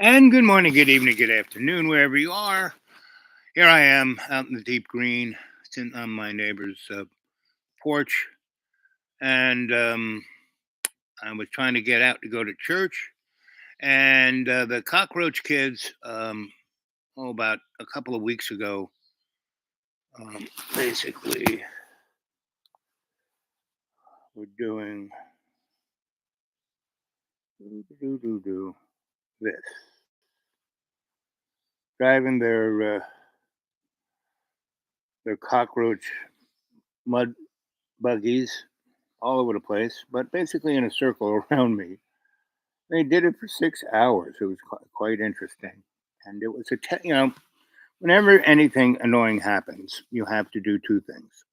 And good morning, good evening, good afternoon, wherever you are. Here I am out in the deep green, sitting on my neighbor's porch, and I was trying to get out to go to church, and the cockroach kids, about a couple of weeks ago, basically were doing this, driving their cockroach mud buggies all over the place, but basically in a circle around me. They did it for 6 hours. It was quite interesting, and it was whenever anything annoying happens, you have to do two things: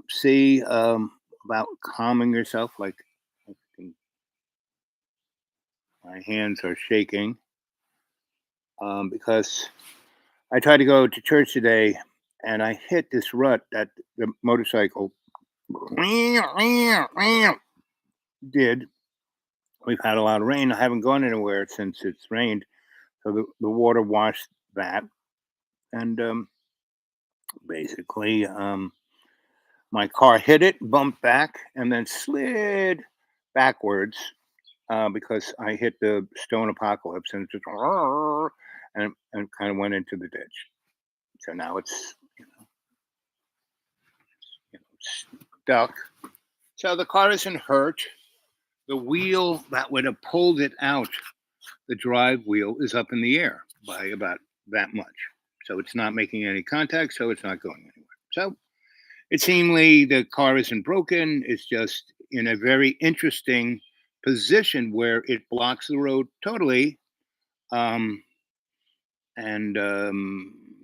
see about calming yourself, like I can- my hands are shaking because I tried to go to church today, and I hit this rut that the motorcycle did. We've had a lot of rain. I haven't gone anywhere since it's rained, so the water washed that, and basically, my car hit it, bumped back, and then slid backwards because I hit the stone apocalypse and it just and kind of went into the ditch. So now it's stuck. So the car isn't hurt. The wheel that would have pulled it out, the drive wheel, is up in the air by about that much. So it's not making any contact, so it's not going anywhere. So it seemingly the car isn't broken. It's just in a very interesting position where it blocks the road totally, um, and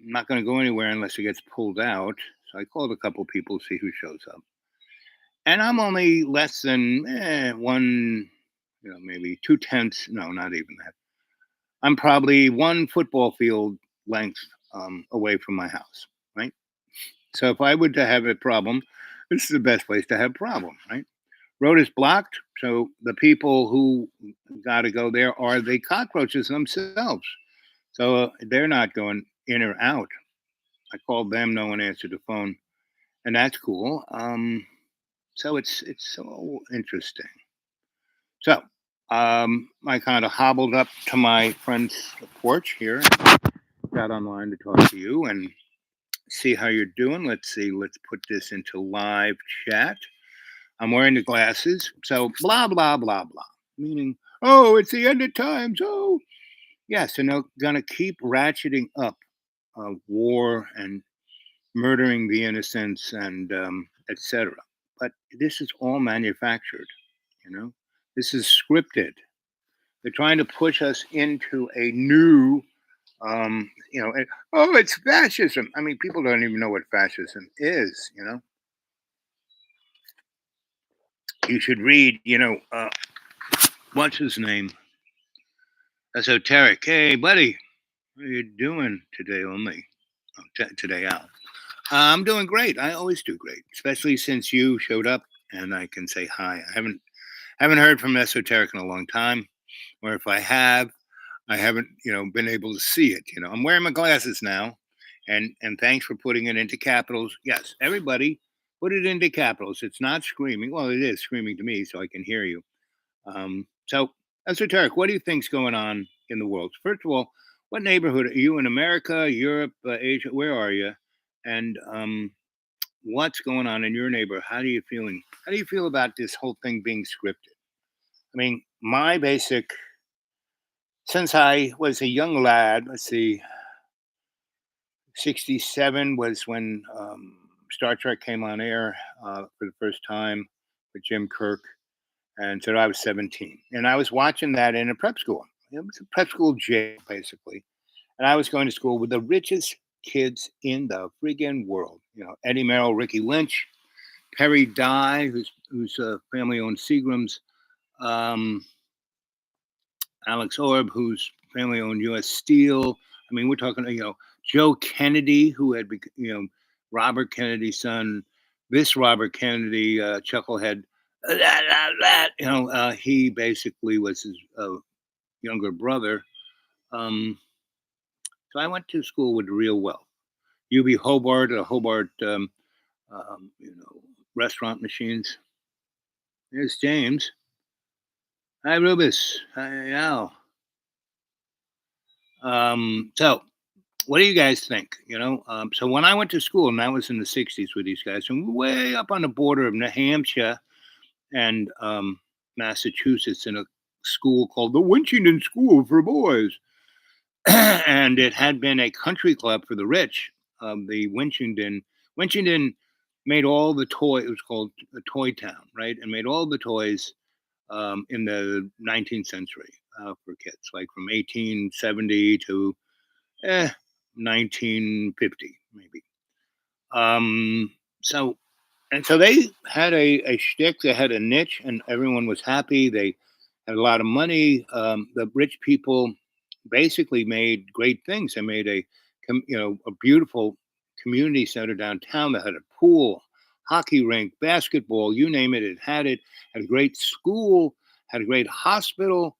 not going to go anywhere unless it gets pulled out. So I called a couple people to see who shows up, and I'm only less than one, maybe 2/10. No, not even that. I'm probably one football field length away from my house, right? So if I were to have a problem, this is the best place to have a problem, right? Road is blocked, so the people who got to go there are the cockroaches themselves. So they're not going in or out. I called them, no one answered the phone, and that's cool. So it's so interesting. So I kind of hobbled up to my friend's porch here, got online to talk to you and see how you're doing. Let's see. Let's put this into live chat. I'm wearing the glasses. So blah blah blah blah. Meaning, oh, it's the end of times. Oh, yes, and they're gonna keep ratcheting up war and murdering the innocents and etc. But this is all manufactured. You know, this is scripted. They're trying to push us into a new, oh, it's fascism. I mean, people don't even know what fascism is. You should read. What's his name? Esoteric. Hey, buddy, how are you doing today? Only today out. I'm doing great. I always do great, especially since you showed up and I can say hi. I haven't heard from Esoteric in a long time, or if I have, I haven't been able to see it. I'm wearing my glasses now, and thanks for putting it into capitals. Yes, everybody, put it into capitals. It's not screaming. Well, it is screaming to me, so I can hear you. So, Esoteric, what do you think's going on in the world? First of all, what neighborhood are you in? America, Europe, Asia? Where are you? And what's going on in your neighborhood? How do you feeling? How do you feel about this whole thing being scripted? I mean, my basic since I was a young lad. Let's see, 67 was when Star Trek came on air for the first time with Jim Kirk, and so I was 17, and I was watching that in a prep school. It was a prep school jail, basically, and I was going to school with the richest kids in the friggin' world. Eddie Merrill, Ricky Lynch, Perry Dye, whose family owned Seagram's, um, Alex Orb, whose family owned U.S. Steel. I mean, we're talking, Joe Kennedy, who had, Robert Kennedy's son. This Robert Kennedy, chucklehead, he basically was his younger brother. Um, so I went to school with real wealth. UB Hobart, Hobart, you know, restaurant machines. There's James. Hi, Rubus. Hi, Al. So what do you guys think? So when I went to school, and I was in the '60s with these guys, and way up on the border of New Hampshire and Massachusetts, in a school called the Winchington School for Boys, and it had been a country club for the rich. The Winchington made all the toy. It was called a toy town, right? And made all the toys in the 19th century for kids, like from 1870 to 1950, maybe. So and so they had a shtick, they had a niche, and everyone was happy. They had a lot of money. The rich people basically made great things. They made a beautiful community center downtown that had a pool, hockey rink, basketball, you name it. It had it. Had a great school, had a great hospital.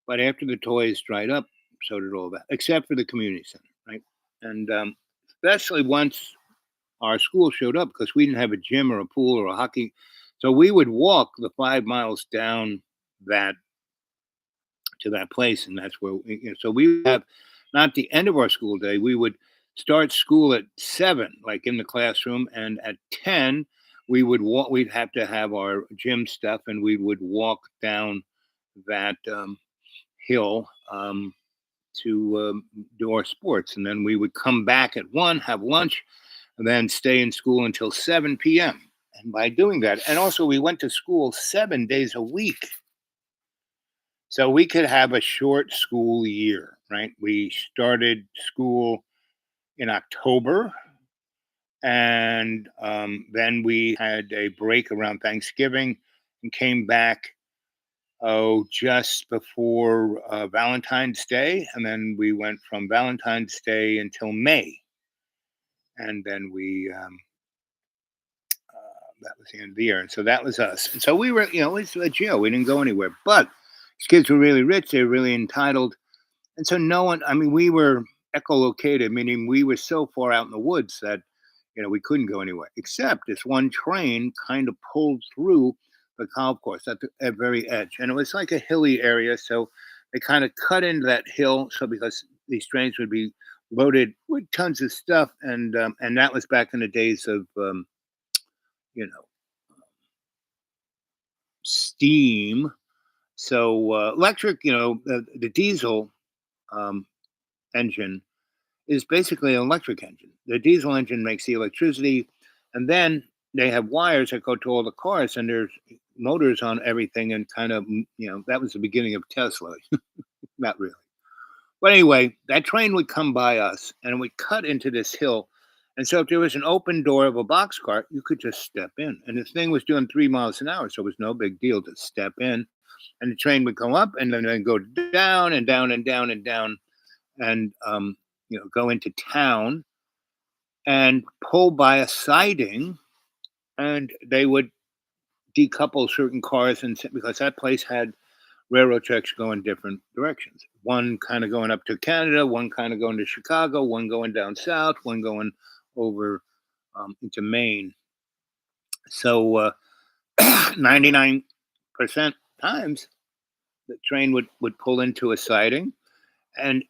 But after the toys dried up, so did all that, except for the community center, right? And especially once our school showed up, because we didn't have a gym or a pool or a hockey. So we would walk the 5 miles down that to that place, and that's where. So we would have not the end of our school day. We would start school at 7, like in the classroom, and at 10 we would walk. We'd have to have our gym stuff, and we would walk down that hill to do our sports, and then we would come back at 1, have lunch, and then stay in school until 7 p.m. And by doing that, and also we went to school 7 days a week. So we could have a short school year, right? We started school in October, and then we had a break around Thanksgiving and came back, just before Valentine's Day. And then we went from Valentine's Day until May. And then that was the end of the year. And so that was us. And so we were, it was a jail. We didn't go anywhere. But these kids were really rich. They were really entitled. And so no one, I mean, we were echolocated, meaning we were so far out in the woods that, we couldn't go anywhere, except this one train kind of pulled through the golf course at the very edge. And it was like a hilly area. So they kind of cut into that hill. So because these trains would be loaded with tons of stuff. And that was back in the days of, you know, steam. So electric, the diesel um, engine is basically an electric engine. The diesel engine makes the electricity, and then they have wires that go to all the cars, and there's motors on everything, and kind of, that was the beginning of Tesla. Not really. But anyway, that train would come by us, and it would cut into this hill. And so if there was an open door of a box cart, you could just step in. And this thing was doing 3 miles an hour, so it was no big deal to step in. And the train would come up and then go down and down and down and down and go into town and pull by a siding, and they would decouple certain cars, and because that place had railroad tracks going different directions. One kind of going up to Canada, one kind of going to Chicago, one going down south, one going over into Maine. So 99% times the train would pull into a siding, and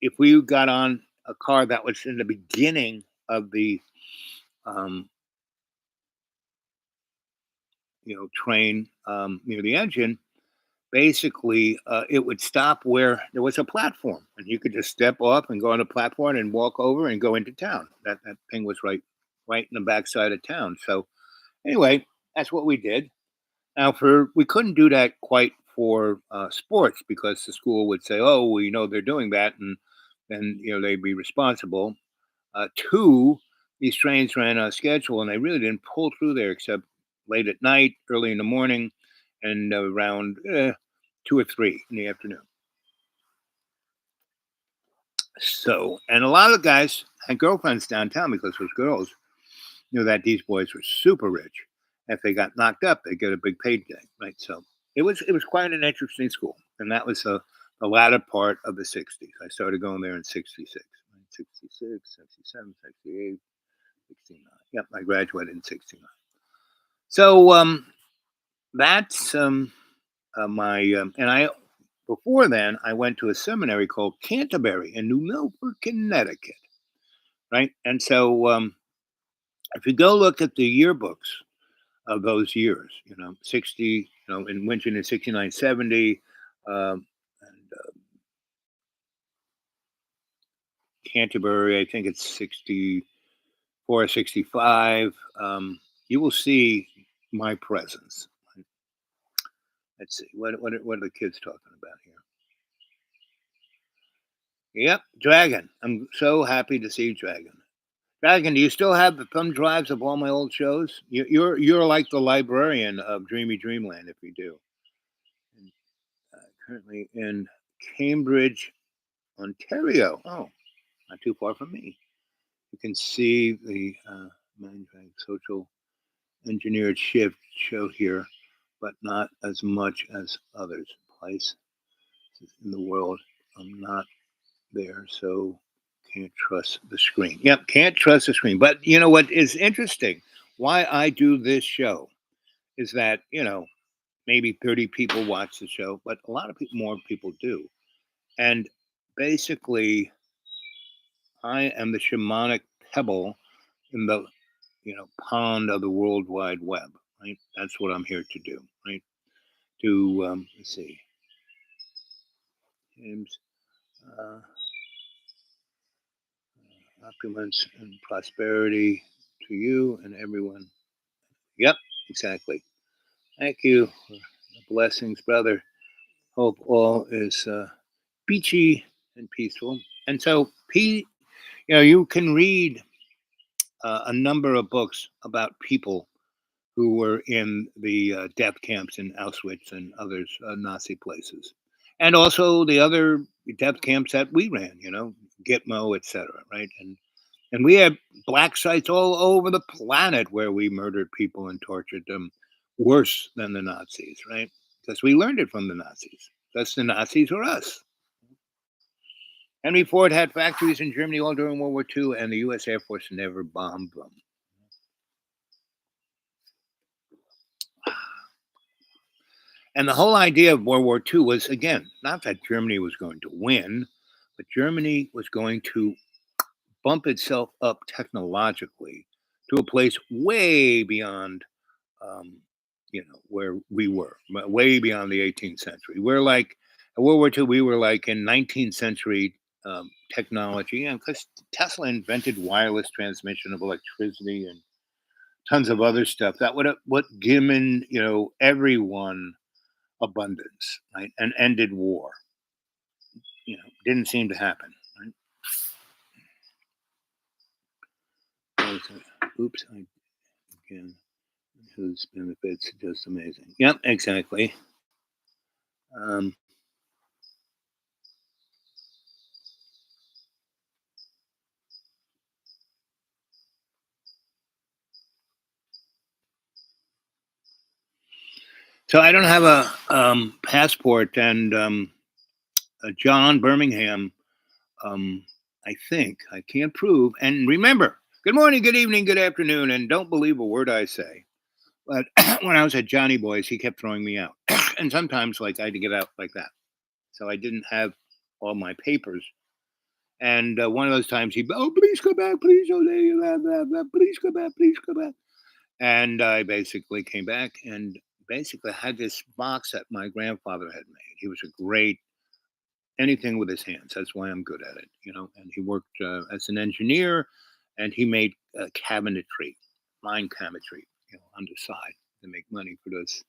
if we got on a car that was in the beginning of the um, train near the engine, basically it would stop where there was a platform, and you could just step off and go on a platform and walk over and go into town. That thing was right in the backside of town. So anyway, that's what we did. Now, for we couldn't do that quite for sports, because the school would say, "Oh, we know they're doing that," and then they'd be responsible. Two, these trains ran on a schedule, and they really didn't pull through there except late at night, early in the morning, and around 2 or 3 in the afternoon. So, and a lot of the guys had girlfriends downtown, because those girls knew that these boys were super rich. If they got knocked up, they get a big payday, right? So it was quite an interesting school, and that was the latter part of the 60s. I started going there in 66, 66, 67, 68, 69. Yep, I graduated in 69. So that's my, and I, before then, I went to a seminary called Canterbury in New Milford, Connecticut, right? And so if you go look at the yearbooks of those years, 60, in Winchton in 69, 70, and Canterbury, I think it's 64, 65. You will see my presence. Let's see, what are the kids talking about here? Yep, Dragon. I'm so happy to see Dragon. Dragon, do you still have the thumb drives of all my old shows? You're like the librarian of Dreamy Dreamland if you do. And, currently in Cambridge, Ontario. Oh, not too far from me. You can see the Mind Drag social engineered shift show here, but not as much as others. Place in the world. I'm not there, so can't trust the screen. Yep, can't trust the screen. But you know what is interesting? Why I do this show is that, maybe 30 people watch the show, but a lot of people, more people do. And basically, I am the shamanic pebble in the, pond of the World Wide Web, right? That's what I'm here to do, right? To, let's see, James, uh, opulence and prosperity to you and everyone. Yep, exactly. Thank you for the blessings, brother. Hope all is peachy and peaceful. And so, you can read a number of books about people who were in the death camps in Auschwitz and others Nazi places, and also the other death camps that we ran. Gitmo, etc. Right, and we had black sites all over the planet where we murdered people and tortured them worse than the Nazis. Right, because we learned it from the Nazis. Because the Nazis were us. Henry Ford had factories in Germany all during World War II, and the U.S. Air Force never bombed them. And the whole idea of World War II was, again, not that Germany was going to win, but Germany was going to bump itself up technologically to a place way beyond, where we were, way beyond the 18th century. We're like, at World War II, we were like in 19th century technology, and because Tesla invented wireless transmission of electricity and tons of other stuff that would have what given everyone abundance, right, and ended war. Didn't seem to happen. Right? Oops, again, whose benefits just amazing. Yep, exactly. Um, so I don't have a passport, and John Birmingham. Um, I think I can't prove. And remember, good morning, good evening, good afternoon, and don't believe a word I say. But when I was at Johnny Boys, he kept throwing me out, and sometimes like I had to get out like that. So I didn't have all my papers. And one of those times oh, please come back, please, Jose, blah, blah, blah, please come back, please come back. And I basically came back and basically had this box that my grandfather had made. He was a great anything with his hands. That's why I'm good at it. And he worked as an engineer, and he made cabinetry, line cabinetry, on the side to make money for those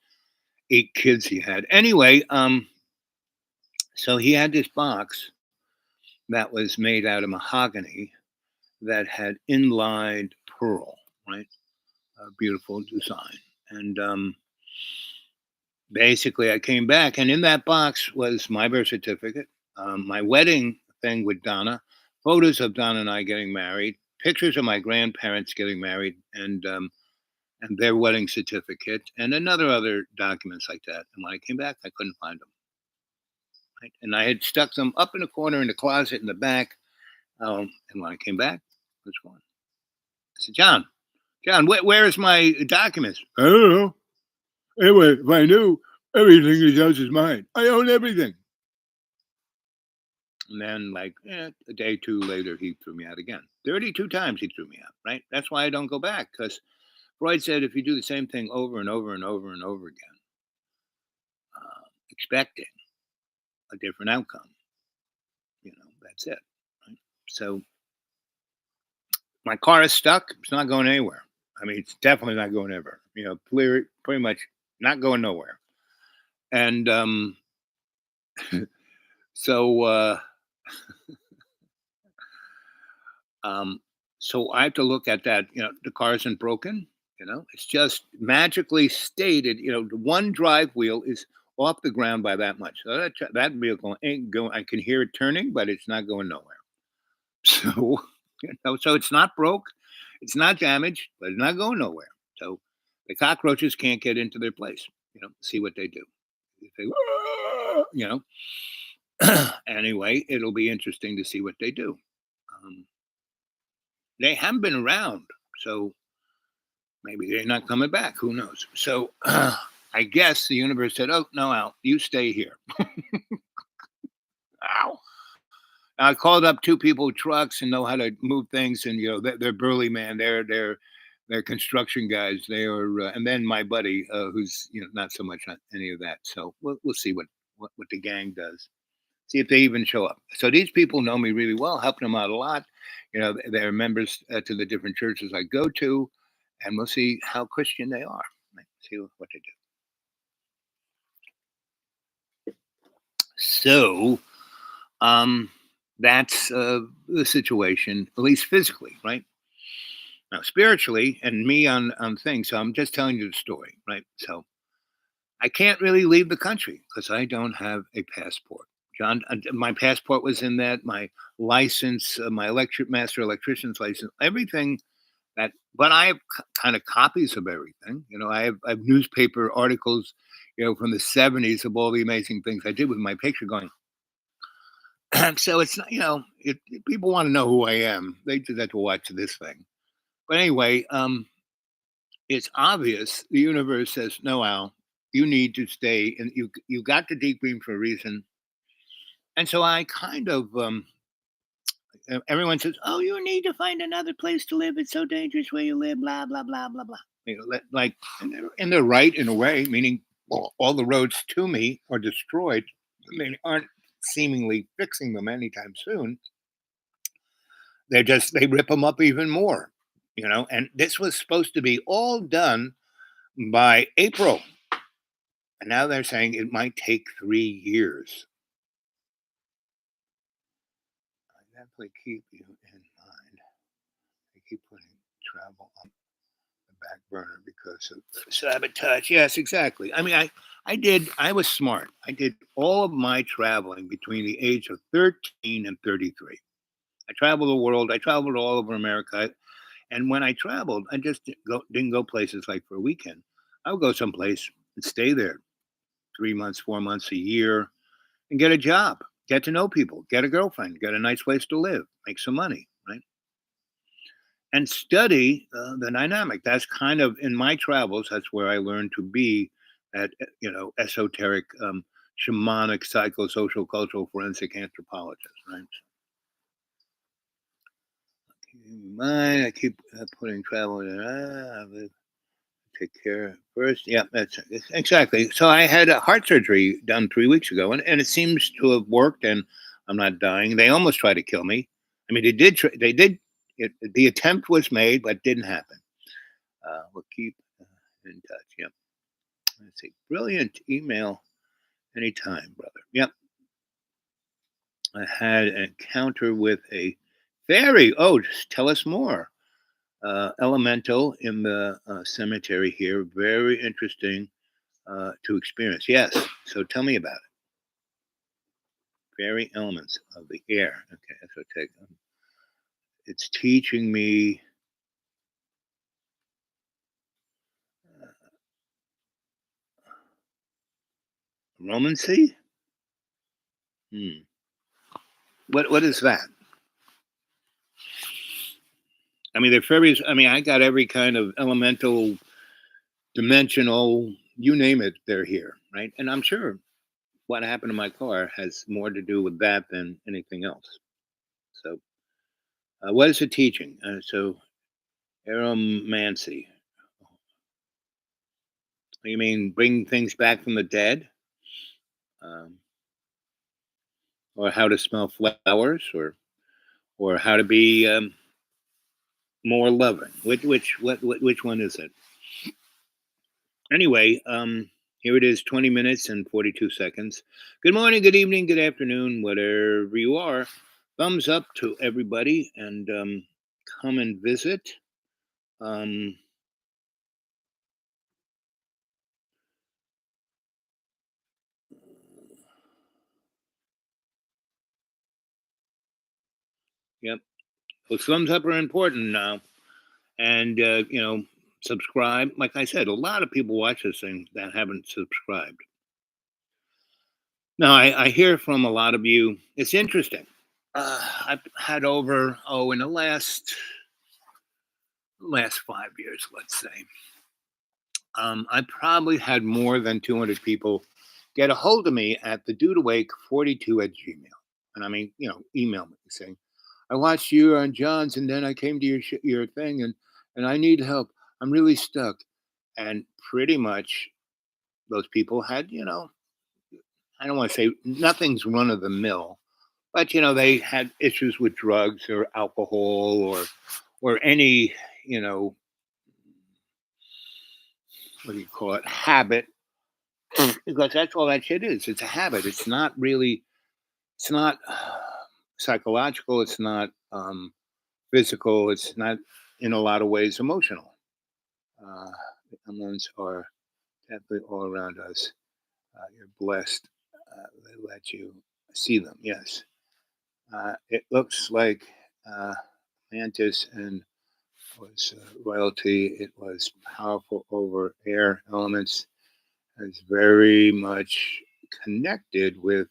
8 kids he had. Anyway, so he had this box that was made out of mahogany that had inlined pearl, right? A beautiful design. And basically, I came back, and in that box was my birth certificate, my wedding thing with Donna, photos of Donna and I getting married, pictures of my grandparents getting married, and their wedding certificate, and other documents like that. And when I came back, I couldn't find them. right? And I had stuck them up in the corner in the closet in the back. And when I came back, it was gone. I said, John, where is my documents? I don't know. Anyway, if I knew everything he does is mine, I own everything. And then, like a day, two later, he threw me out again. 32 times he threw me out, right? That's why I don't go back, because Freud said if you do the same thing over and over and over and over again, expecting a different outcome, that's it. Right? So my car is stuck. It's not going anywhere. I mean, it's definitely not going ever. Pretty much not going nowhere. And so, um, so I have to look at that. The car isn't broken. It's just magically stated. The one drive wheel is off the ground by that much. So that vehicle ain't going. I can hear it turning, but it's not going nowhere. So, so it's not broke, it's not damaged, but it's not going nowhere. So the cockroaches can't get into their place. See what they do. If they, you anyway, it'll be interesting to see what they do. Um, they haven't been around, so maybe they're not coming back. Who knows? So I guess the universe said, "Oh no, Al, you stay here." Ow. I called up two people with trucks and know how to move things, and they're burly man. They're construction guys. They are, and then my buddy, who's not so much on any of that. So we'll see what the gang does. See if they even show up. So these people know me really well, helping them out a lot. They're members to the different churches I go to, and we'll see how Christian they are. See what they do. So, um, that's the situation, at least physically, right? Now, spiritually, and me on things. So I'm just telling you the story, right? So I can't really leave the country because I don't have a passport. John, my passport was in that. My license, my master electrician's license, everything that. But I have kind of copies of everything. I have newspaper articles, from the '70s of all the amazing things I did with my picture going. So it's not, people want to know who I am. They just have to watch this thing. But anyway, it's obvious the universe says, no, Al, you need to stay, and you got the deep green for a reason. And so I kind of everyone says, oh, you need to find another place to live. It's so dangerous where you live. Blah blah blah blah blah. Like, and they're right in a way, meaning all the roads to me are destroyed. They aren't seemingly fixing them anytime soon. They rip them up even more. And this was supposed to be all done by April. And now they're saying it might take 3 years. I definitely keep you in mind. I keep putting travel on the back burner because of sabotage. Yes, exactly. I mean, I was smart. I did all of my traveling between the age of 13 and 33. I traveled the world. I traveled all over America. And when I traveled, I just didn't go places like for a weekend. I would go someplace and stay there 3 months, 4 months, a year, and get a job, get to know people, get a girlfriend, get a nice place to live, make some money, right? And study the dynamic. That's kind of in my travels. That's where I learned to be that esoteric, shamanic, psychosocial, cultural, forensic anthropologist, right? Keep in mind, I keep putting travel in. Take care first. Yeah, that's exactly. So I had a heart surgery done 3 weeks ago, and it seems to have worked. And I'm not dying. They almost tried to kill me. I mean, they did. They did. The attempt was made, but didn't happen. We'll keep in touch. Yep. Let's see. Brilliant email. Anytime, brother. Yep. I had an encounter with a fairy. Oh, just tell us more. Elemental in the cemetery here. Very interesting to experience. Yes. So tell me about it. Fairy elements of the air. Okay, that's what I take. It's teaching me romancy. Hmm. What is that? I mean, they're fairies. I mean, I got every kind of elemental, dimensional, you name it, they're here, right? And I'm sure what happened to my car has more to do with that than anything else. So, what is it teaching? So, aromancy. You mean bring things back from the dead, um, or how to smell flowers, or how to be more loving? Which one is it? Anyway, here it is, 20 minutes and 42 seconds. Good morning, good evening, good afternoon, whatever you are. Thumbs up to everybody, and come and visit. Um, yep, those thumbs up are important now. And, subscribe. Like I said, a lot of people watch this thing that haven't subscribed. Now, I hear from a lot of you. It's interesting. I've had over, in the last 5 years, let's say, I probably had more than 200 people get a hold of me at the dude awake 42 at Gmail. And I mean, email me saying, I watched you on John's and then I came to your thing and I need help. I'm really stuck. And pretty much those people had, I don't want to say nothing's run of the mill, but they had issues with drugs or alcohol or any, you know, what do you call it, habit, because that's all that shit is. It's a habit. It's not really. It's not psychological. It's not physical. It's not in a lot of ways emotional. The unknowns are definitely all around us. You're blessed. They let you see them. Yes. It looks like Mantis and was royalty. It was powerful over air elements. It's very much connected with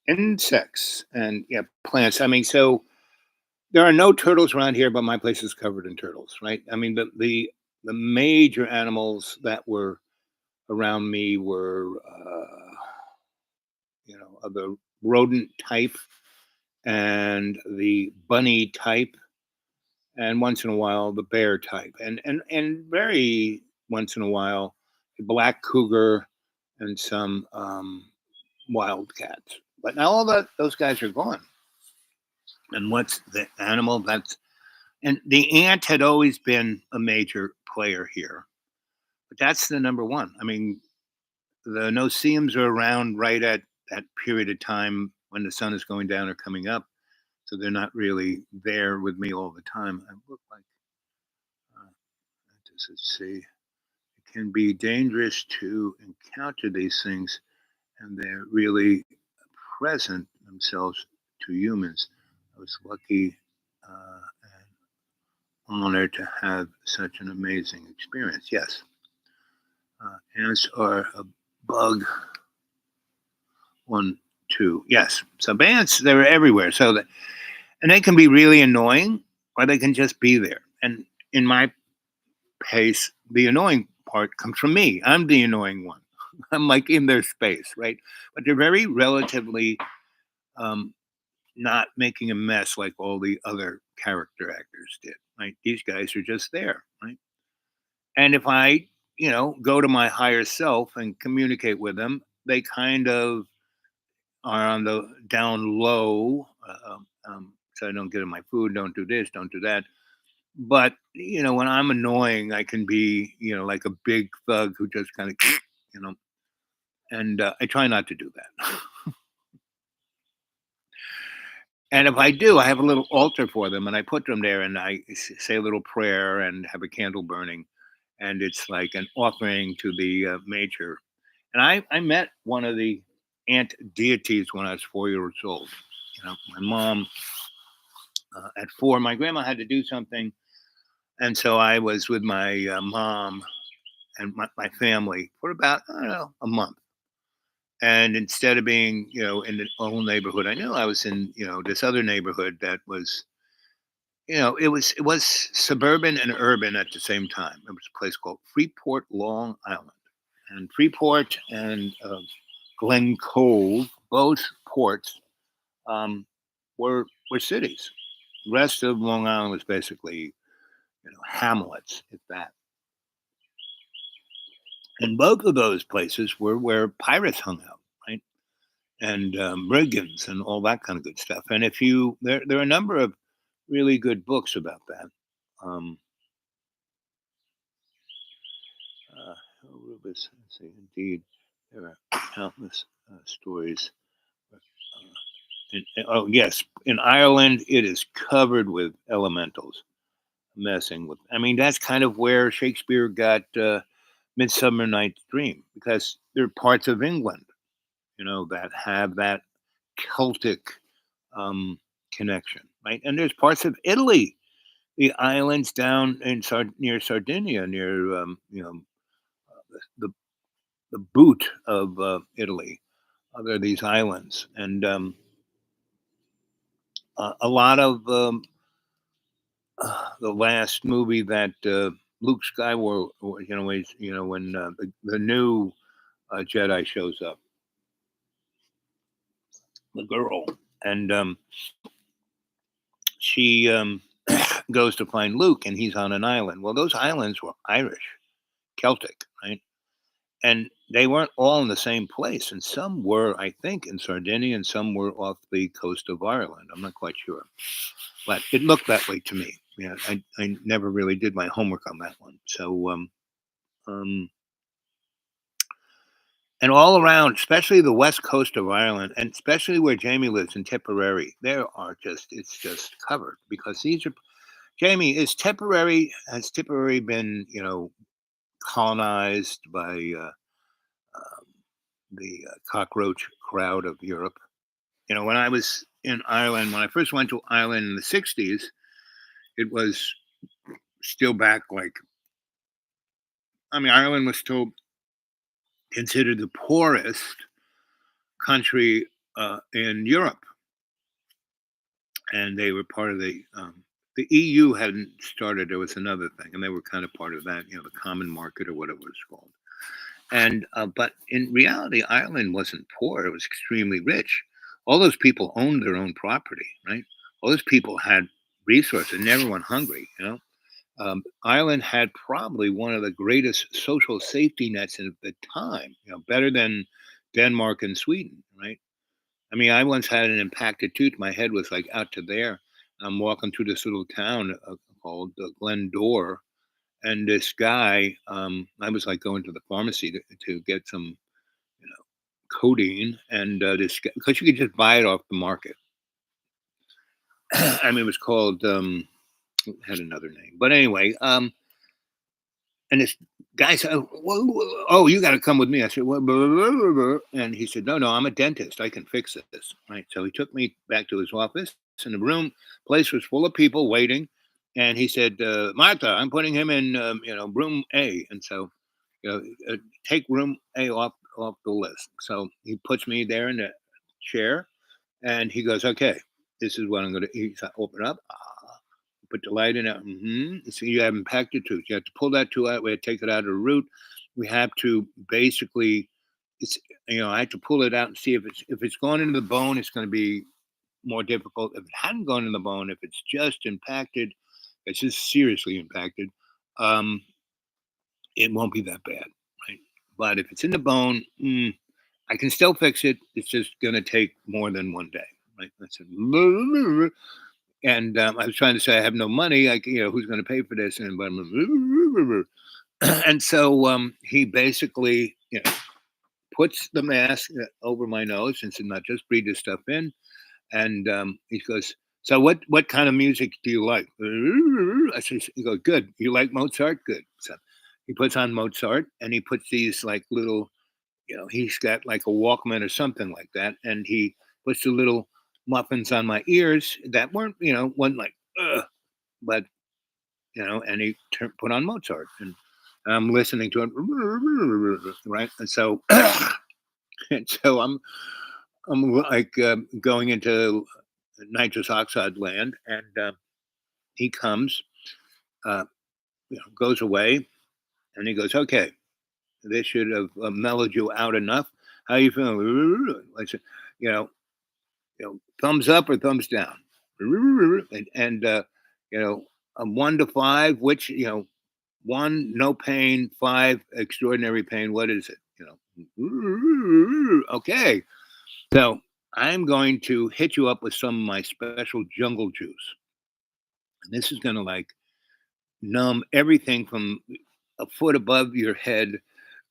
insects and plants. I mean, so there are no turtles around here, but my place is covered in turtles, right? I mean, the major animals that were around me were, of the rodent type and the bunny type, and once in a while the bear type, and very once in a while a black cougar and some wildcats. But now all those guys are gone. And what's the animal that's and the ant had always been a major player here, but that's the number one. I mean, the no-see-ums are around right at that period of time when the sun is going down or coming up, so they're not really there with me all the time. I look like let's see. It can be dangerous to encounter these things, and they're really present themselves to humans. I was lucky and honored to have such an amazing experience. Yes, ants are a bug. One, two. Yes. So ants, they're everywhere. And they can be really annoying, or they can just be there. And in my case, the annoying part comes from me. I'm the annoying one. I'm like in their space, right? But they're very relatively um, not making a mess like all the other character actors did. Right? These guys are just there, right? And if I, go to my higher self and communicate with them, they kind of are on the down low. So I don't get in my food, don't do this, don't do that. But when I'm annoying, I can be, like a big thug who just kind of, you know, and I try not to do that. And if I do, I have a little altar for them, and I put them there, and I say a little prayer and have a candle burning, and it's like an offering to the major. And I met one of the ant deities when I was 4 years old. My mom at four, my grandma had to do something, and so I was with my mom and my family for about, I don't know, a month. And instead of being, in the old neighborhood I knew, I was in, this other neighborhood that was, it was suburban and urban at the same time. It was a place called Freeport, Long Island, and Freeport and Glen Cove, both ports, um, were cities. The rest of Long Island was basically, hamlets, if that. And both of those places were where pirates hung out, right? And brigands and all that kind of good stuff. And if you there are a number of really good books about that. Um, Rubus, let's see, indeed, there are countless stories. Oh yes, in Ireland, it is covered with elementals messing with. I mean, that's kind of where Shakespeare got *Midsummer Night's Dream*, because there are parts of England, that have that Celtic um, connection, right? And there's parts of Italy, the islands down in near Sardinia, near the the boot of Italy. There are these islands, and a lot of the last movie that Luke Skywalker, when the new Jedi shows up, the girl, and she goes to find Luke, and he's on an island. Well, those islands were Irish, Celtic, right? And they weren't all in the same place. And some were, I think, in Sardinia, and some were off the coast of Ireland. I'm not quite sure, but it looked that way to me. Yeah, I never really did my homework on that one. So, um, and all around, especially the west coast of Ireland, and especially where Jamie lives in Tipperary, there are it's just covered, because these are Jamie. Has Tipperary been, colonized by um, the cockroach crowd of Europe? When I was in Ireland, when I first went to Ireland in the '60s, it was still back, like, I mean, Ireland was still considered the poorest country in Europe, and they were part of the EU hadn't started. There was another thing, and they were kind of part of that, the common market, or whatever it's called. And but in reality, Ireland wasn't poor; it was extremely rich. All those people owned their own property, right? All those people had resources, and never went hungry. Ireland had probably one of the greatest social safety nets at the time. Better than Denmark and Sweden, right? I mean, I once had an impacted tooth. My head was like out to there. I'm walking through this little town called Glendore, and this guy, I was like going to the pharmacy to get some, you know, codeine, and this because you could just buy it off the market. I mean, it was called it had another name, but anyway, and this guy said, "Oh, you got to come with me." I said, "Well," blah, blah, blah, blah. And he said, "No, I'm a dentist. I can fix this." Right. So he took me back to his office. In the room, place was full of people waiting, and he said, "Martha, I'm putting him in, room A." And so, you know, take room A off the list. So he puts me there in the chair, and he goes, "Okay, this is what I'm going to." He said, "Open up." Put the light in it. So you have impacted tooth. You have to pull that tooth out. We have to take it out of the root. We have to basically, it's I have to pull it out and see if it's going into the bone. It's going to be more difficult. If it hadn't gone in the bone, if it's just impacted, it's just seriously impacted. Um, it won't be that bad, right? But if it's in the bone, I can still fix it. It's just going to take more than one day, right? I said, and I was trying to say I have no money. Like, who's going to pay for this? And but and so he basically, puts the mask over my nose and said, "Now just breathe this stuff in." And he goes, "So what kind of music do you like?" I said, "He goes, good. You like Mozart? Good." So he puts on Mozart, and he puts these like little, he's got like a Walkman or something like that, and he puts the little muffins on my ears that weren't, wasn't like, ugh, but and he put on Mozart, and I'm listening to it, right? And so And so I'm like going into nitrous oxide land, and he comes, uh, goes away, and he goes, "Okay, this should have mellowed you out enough. How you feeling?" I said, "You know, thumbs up or thumbs down?" And you know, 1 to 5, which one no pain, 5 extraordinary pain. What is it? Okay. So I'm going to hit you up with some of my special jungle juice, and this is going to like numb everything from a foot above your head,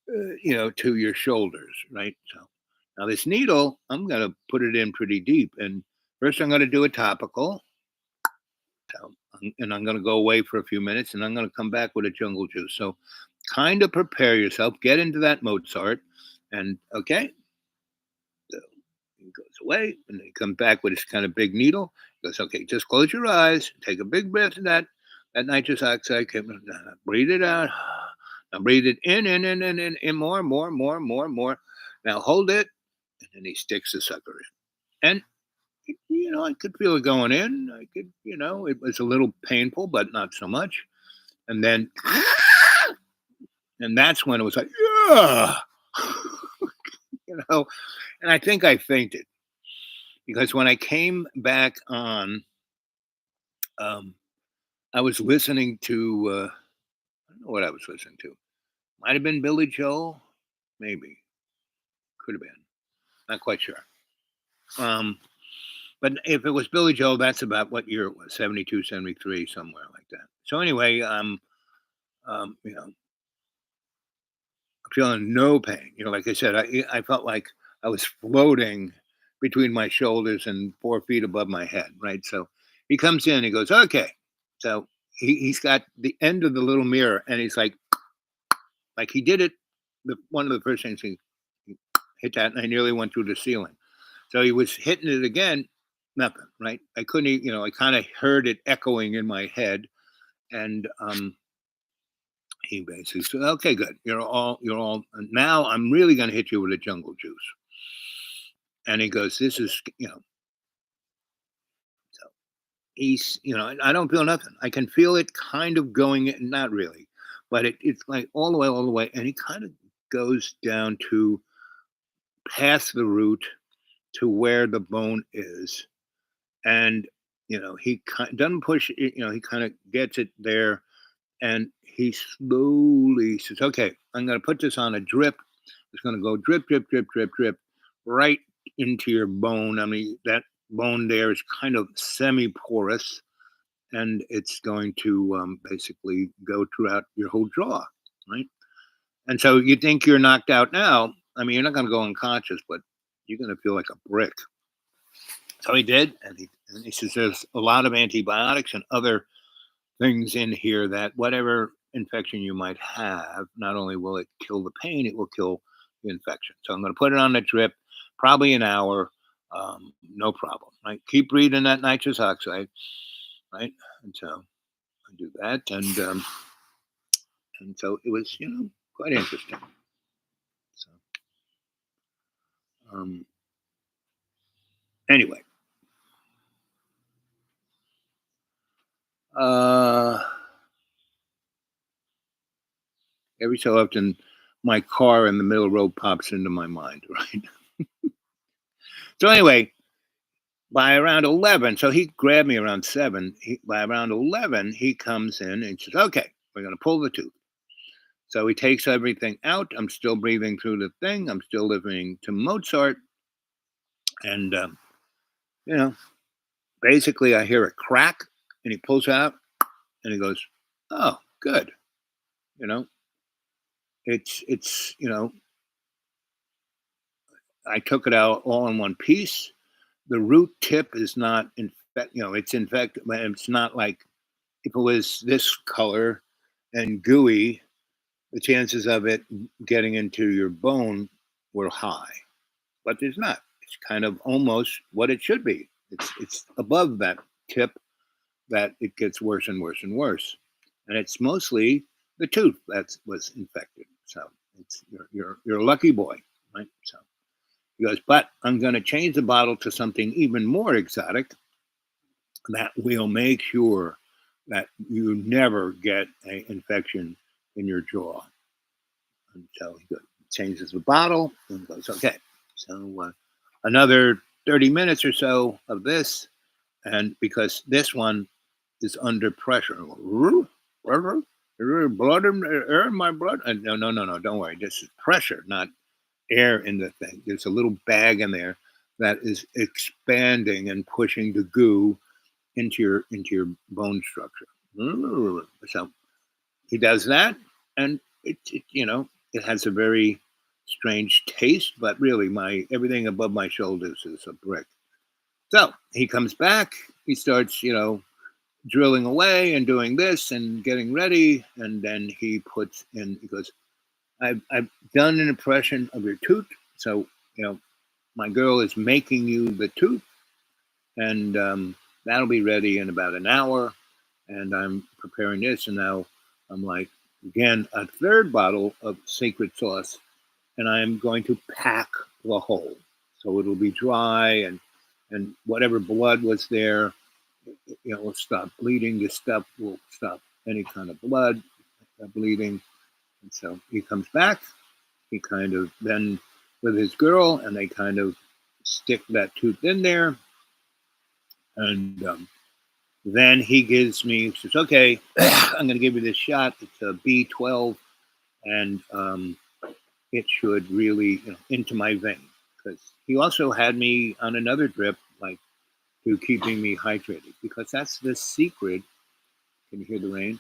to your shoulders, right? So now this needle, I'm going to put it in pretty deep, and first I'm going to do a topical. So, and I'm going to go away for a few minutes, and I'm going to come back with a jungle juice. So, kind of prepare yourself, get into that Mozart, and okay, so he goes away, and then he comes back with his kind of big needle. He goes, okay, just close your eyes, take a big breath of that nitrous oxide, breathe it out. Now breathe it in, more, more, more, more, more. Now hold it, and then he sticks the sucker in. And I could feel it going in. I could, it was a little painful, but not so much. And then, and that's when it was like, yeah, you know. And I think I fainted because when I came back on, um, I was listening to, I don't know what I was listening to. Might have been Billy Joel, maybe, could have been, not quite sure. But if it was Billy Joel, that's about what year it was, 72, 73, somewhere like that. So anyway, feeling no pain. Like I said, I felt like I was floating between my shoulders and 4 feet above my head, right? So he comes in, he goes, okay. So he's got the end of the little mirror, and he's like he did it. One of the first things he hit that, and I nearly went through the ceiling. So he was hitting it again, nothing, right? I couldn't, I kind of heard it echoing in my head, and he basically said, "Okay, good. You're all. Now I'm really going to hit you with a jungle juice." And he goes, "This is, So he's, I don't feel nothing. I can feel it kind of going, not really, but it's like all the way, and he kind of goes down to past the root to where the bone is, and he doesn't push it. He kind of gets it there, and he slowly says, "Okay, I'm going to put this on a drip. It's going to go drip, drip, drip, drip, drip, right into your bone. I mean, that bone there is kind of semi-porous, and it's going to basically go throughout your whole jaw, right? And so you think you're knocked out now. I mean, you're not going to go unconscious, but you're going to feel like a brick." So he did, and he says there's a lot of antibiotics and other things in here that whatever infection you might have, not only will it kill the pain, it will kill the infection. So I'm going to put it on the drip, probably an hour, no problem. Right, keep breathing that nitrous oxide, right, and so I do that, and so it was, quite interesting. So um, anyway, uh, every so often, my car in the middle of the road pops into my mind, right? So anyway, by around 11, so he grabbed me around 7. By around 11, he comes in and says, okay, we're going to pull the tooth. So he takes everything out. I'm still breathing through the thing. I'm still listening to Mozart. And, you know, basically I hear a crack, and he pulls out and he goes, oh, good. You know, it's, I took it out all in one piece. The root tip is not it's infected, but it's not like if it was this color and gooey, the chances of it getting into your bone were high. But there's not. It's kind of almost what it should be. It's above that tip that it gets worse and worse and worse. And it's mostly the tooth that was infected. So it's you're a lucky boy, right? So He goes, but I'm going to change the bottle to something even more exotic that will make sure that you never get an infection in your jaw. And so he goes, changes the bottle and goes, okay. So another 30 minutes or so of this. And because this one is under pressure, blood in air in my blood. No, no, no, no, don't worry. This is pressure, not air in the thing. There's a little bag in there that is expanding and pushing the goo into your bone structure. So he does that, and it has a very strange taste, but really my everything above my shoulders is a brick. So he comes back, he starts, drilling away and doing this and getting ready, and then he puts in, he goes, I've done an impression of your tooth. So, my girl is making you the tooth, and that'll be ready in about an hour. And I'm preparing this, and now I'm like, again, a third bottle of sacred sauce, and I'm going to pack the hole. So it'll be dry, and whatever blood was there, will stop bleeding. This stuff will stop any kind of blood bleeding. And so he comes back. He kind of then with his girl, and they kind of stick that tooth in there. And then he gives me, he says, okay, I'm going to give you this shot. It's a B12, and it should really, into my vein. Because he also had me on another drip, like to keeping me hydrated, because that's the secret. Can you hear the rain?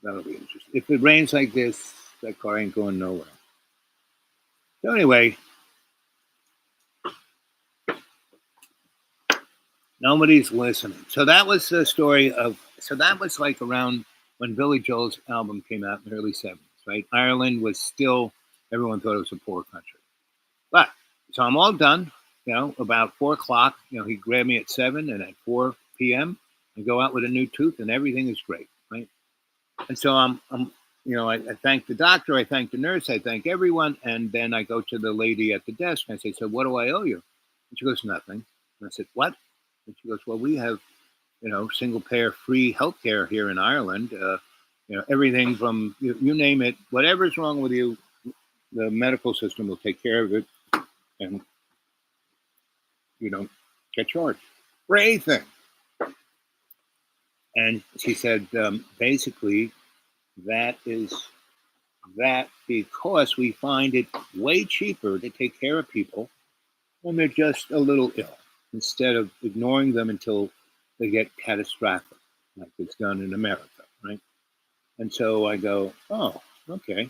That'll be interesting. If it rains like this, that car ain't going nowhere. So anyway, nobody's listening. So that was the story of. So that was like around when Billy Joel's album came out in the early '70s, right? Ireland was still, everyone thought it was a poor country. But so I'm all done. About 4 o'clock. He grabbed me at 7, and at 4 p.m. I go out with a new tooth, and everything is great, right? And so I thank the doctor, I thank the nurse, I thank everyone, and then I go to the lady at the desk and I say, "So what do I owe you?" And she goes, "Nothing." And I said, "What?" And she goes, "Well, we have, single payer free healthcare here in Ireland. Everything from you name it, whatever's wrong with you, the medical system will take care of it, and you don't get charged for anything." And she said, basically, that is that because we find it way cheaper to take care of people when they're just a little ill instead of ignoring them until they get catastrophic, like it's done in America, right? And so I go, oh, okay.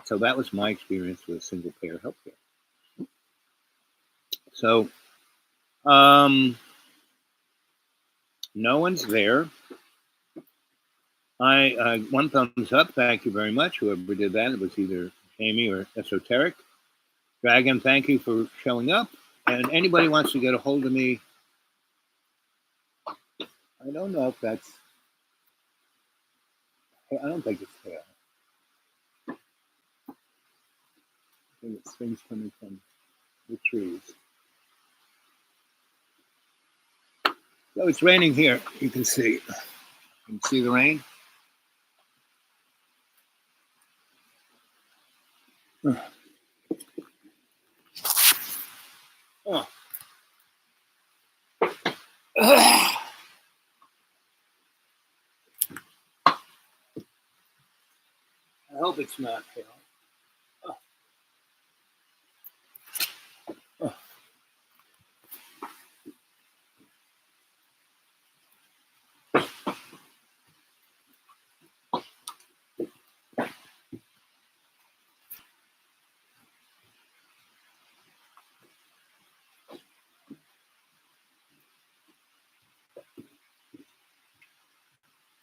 So that was my experience with single payer healthcare. So no one's there. I one thumbs up. Thank you very much. Whoever did that, it was either Amy or Esoteric. Dragon, thank you for showing up. And anybody wants to get a hold of me, I don't know if that's. I don't think it's hail. I think it's things coming from the trees. So it's raining here. You can see. You can see the rain. Oh. I hope it's not hail.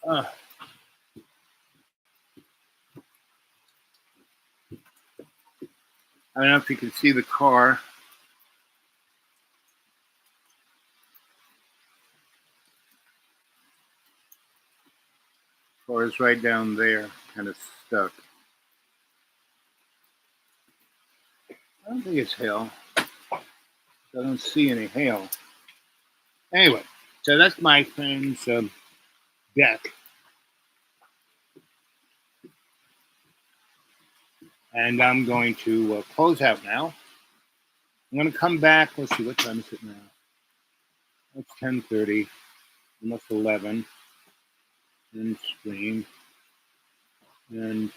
Oh. I don't know if you can see the car. Or it's right down there, kind of stuck. I don't think it's hail. I don't see any hail. Anyway, so that's my friend's deck. And I'm going to close out now. I'm going to come back. Let's see, what time is it now? It's 10:30, almost 11. And screen. And